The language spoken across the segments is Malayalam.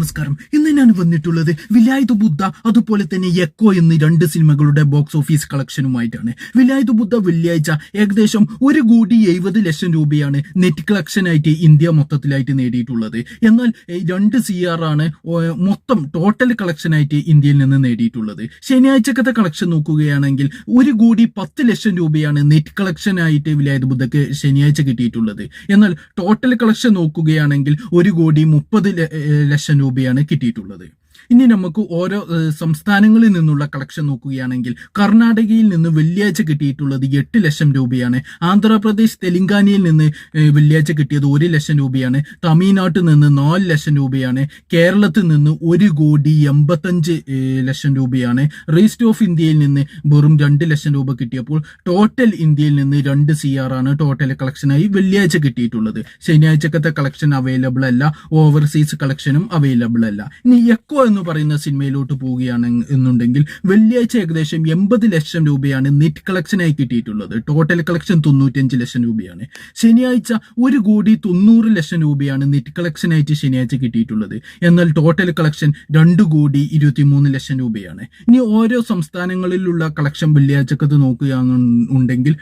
നമസ്കാരം. ഇന്ന് ഞാൻ വന്നിട്ടുള്ളത് വിലായത്ത് ബുദ്ധ അതുപോലെ തന്നെ എക്കോ എന്നീ രണ്ട് സിനിമകളുടെ ബോക്സ് ഓഫീസ് കളക്ഷനുമായിട്ടാണ്. വിലായത്ത് ബുദ്ധ വെള്ളിയാഴ്ച ഏകദേശം 1,70,00,000 രൂപയാണ് നെറ്റ് കളക്ഷനായിട്ട് ഇന്ത്യ മൊത്തത്തിലായിട്ട് നേടിയിട്ടുള്ളത്. എന്നാൽ 2 CR ആണ് മൊത്തം ടോട്ടൽ കളക്ഷനായിട്ട് ഇന്ത്യയിൽ നിന്ന് നേടിയിട്ടുള്ളത്. ശനിയാഴ്ചക്കത്തെ കളക്ഷൻ നോക്കുകയാണെങ്കിൽ 1,10,00,000 രൂപയാണ് നെറ്റ് കളക്ഷനായിട്ട് വിലായത്ത് ബുദ്ധക്ക് ശനിയാഴ്ച കിട്ടിയിട്ടുള്ളത്. എന്നാൽ ടോട്ടൽ കളക്ഷൻ നോക്കുകയാണെങ്കിൽ 1,30,00,000 രൂപയാണ് കിട്ടിയിട്ടുള്ളത്. ഇനി നമുക്ക് ഓരോ സംസ്ഥാനങ്ങളിൽ നിന്നുള്ള കളക്ഷൻ നോക്കുകയാണെങ്കിൽ കർണാടകയിൽ നിന്ന് വെള്ളിയാഴ്ച കിട്ടിയിട്ടുള്ളത് 8,00,000 രൂപയാണ്. ആന്ധ്രാപ്രദേശ് തെലങ്കാനയിൽ നിന്ന് വെള്ളിയാഴ്ച കിട്ടിയത് 1,00,000 രൂപയാണ്. തമിഴ്നാട്ടിൽ നിന്ന് 4,00,000 രൂപയാണ്. കേരളത്തിൽ നിന്ന് 1,85,00,000 രൂപയാണ്. റീസ്റ്റ് ഓഫ് ഇന്ത്യയിൽ നിന്ന് വെറും 2,00,000 രൂപ കിട്ടിയപ്പോൾ ടോട്ടൽ ഇന്ത്യയിൽ നിന്ന് 2 CR ആണ് ടോട്ടൽ കളക്ഷനായി വെള്ളിയാഴ്ച കിട്ടിയിട്ടുള്ളത്. ശനിയാഴ്ചക്കത്തെ കളക്ഷൻ അവൈലബിൾ അല്ല, ഓവർസീസ് കളക്ഷനും അവൈലബിൾ അല്ല. ഇനി എക്കോ എന്ന് പറയുന്ന സിനിമയിലോട്ട് പോവുകയാണ് എന്നുണ്ടെങ്കിൽ വെള്ളിയാഴ്ച ഏകദേശം 80,00,000 രൂപയാണ് നെറ്റ് കളക്ഷനായി കിട്ടിയിട്ടുള്ളത്. ടോട്ടൽ കളക്ഷൻ 95,00,000 രൂപയാണ്. ശനിയാഴ്ച 1,90,00,000 രൂപയാണ് നെറ്റ് കളക്ഷനായിട്ട് ശനിയാഴ്ച കിട്ടിയിട്ടുള്ളത്. എന്നാൽ ടോട്ടൽ കളക്ഷൻ 2,23,00,000 രൂപയാണ്. ഇനി ഓരോ സംസ്ഥാനങ്ങളിലുള്ള കളക്ഷൻ വെള്ളിയാഴ്ചക്കത്ത് നോക്കുകയാണെന്നുണ്ടെങ്കിൽ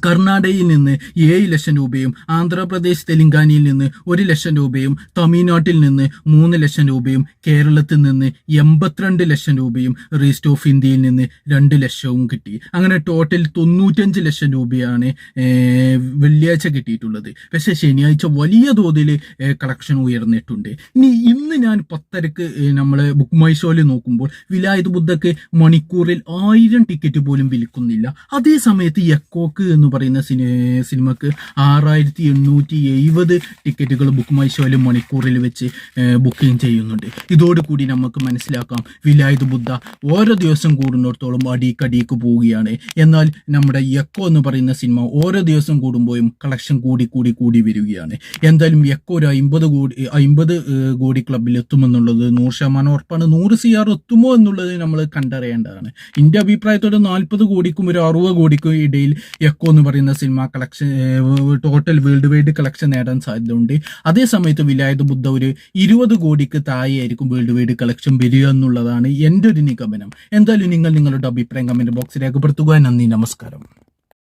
കർണാടകയിൽ നിന്ന് 7,00,000 രൂപയും ആന്ധ്രാപ്രദേശ് തെലങ്കാനയിൽ നിന്ന് 1,00,000 രൂപയും തമിഴ്നാട്ടിൽ നിന്ന് 3,00,000 രൂപയും കേരളത്തിൽ നിന്ന് 82,00,000 രൂപയും റീസ്റ്റ് ഓഫ് ഇന്ത്യയിൽ നിന്ന് 2,00,000 കിട്ടി. അങ്ങനെ ടോട്ടൽ 95,00,000 രൂപയാണ് വെള്ളിയാഴ്ച കിട്ടിയിട്ടുള്ളത്. പക്ഷേ ശനിയാഴ്ച വലിയ തോതിൽ കളക്ഷൻ ഉയർന്നിട്ടുണ്ട്. ഇന്ന് ഞാൻ 10:30 നമ്മളെ ബുക്ക് മൈ ഷോയിൽ നോക്കുമ്പോൾ വിലായത്ത് ബുദ്ധക്ക് മണിക്കൂറിൽ 1000 ടിക്കറ്റ് പോലും വിൽക്കുന്നില്ല. അതേ സമയത്ത് എക്കോക്ക് എന്ന് പറയുന്ന സിനിമക്ക് 6,870 ടിക്കറ്റുകൾ ബുക്ക് മൈ ഷോയിൽ മണിക്കൂറിൽ വെച്ച് ബുക്കിംഗ് ചെയ്യുന്നുണ്ട്. ഇതോടുകൂടി നമുക്ക് മനസ്സിലാക്കാം വിലായത്ത് ബുദ്ധ ഓരോ ദിവസം കൂടുന്നിടത്തോളം അടിക്കടിക്ക് പോവുകയാണ്. എന്നാൽ നമ്മുടെ എക്കോ എന്ന് പറയുന്ന സിനിമ ഓരോ ദിവസം കൂടുമ്പോഴും കളക്ഷൻ കൂടി വരികയാണ്. എന്തായാലും എക്കോ ഒരു 50 കോടി ക്ലബിൽ എത്തുമെന്നുള്ളത് 100% ഉറപ്പാണ്. 100 CR എത്തുമോ എന്നുള്ളത് നമ്മൾ കണ്ടറിയേണ്ടതാണ്. എൻ്റെ അഭിപ്രായത്തോടെ 40 കോടിക്കും ഒരു 60 കോടിക്കും ഇടയിൽ എക്കോ എന്ന് പറയുന്ന cinema collection total world wide collection നേടാൻ സാധ്യതയുണ്ട്. അതേ സമയത്ത് വിലായത്ത് ബുദ്ധ ഒരു 20 കോടിക്ക് താഴെയായിരിക്കും വേൾഡ് വൈഡ് കളക്ഷൻ വരിക എന്നുള്ളതാണ് എൻ്റെ ഒരു നിഗമനം. എന്തായാലും നിങ്ങളുടെ അഭിപ്രായം കമന്റ് ബോക്സിൽ രേഖപ്പെടുത്തുക. നന്ദി, നമസ്കാരം.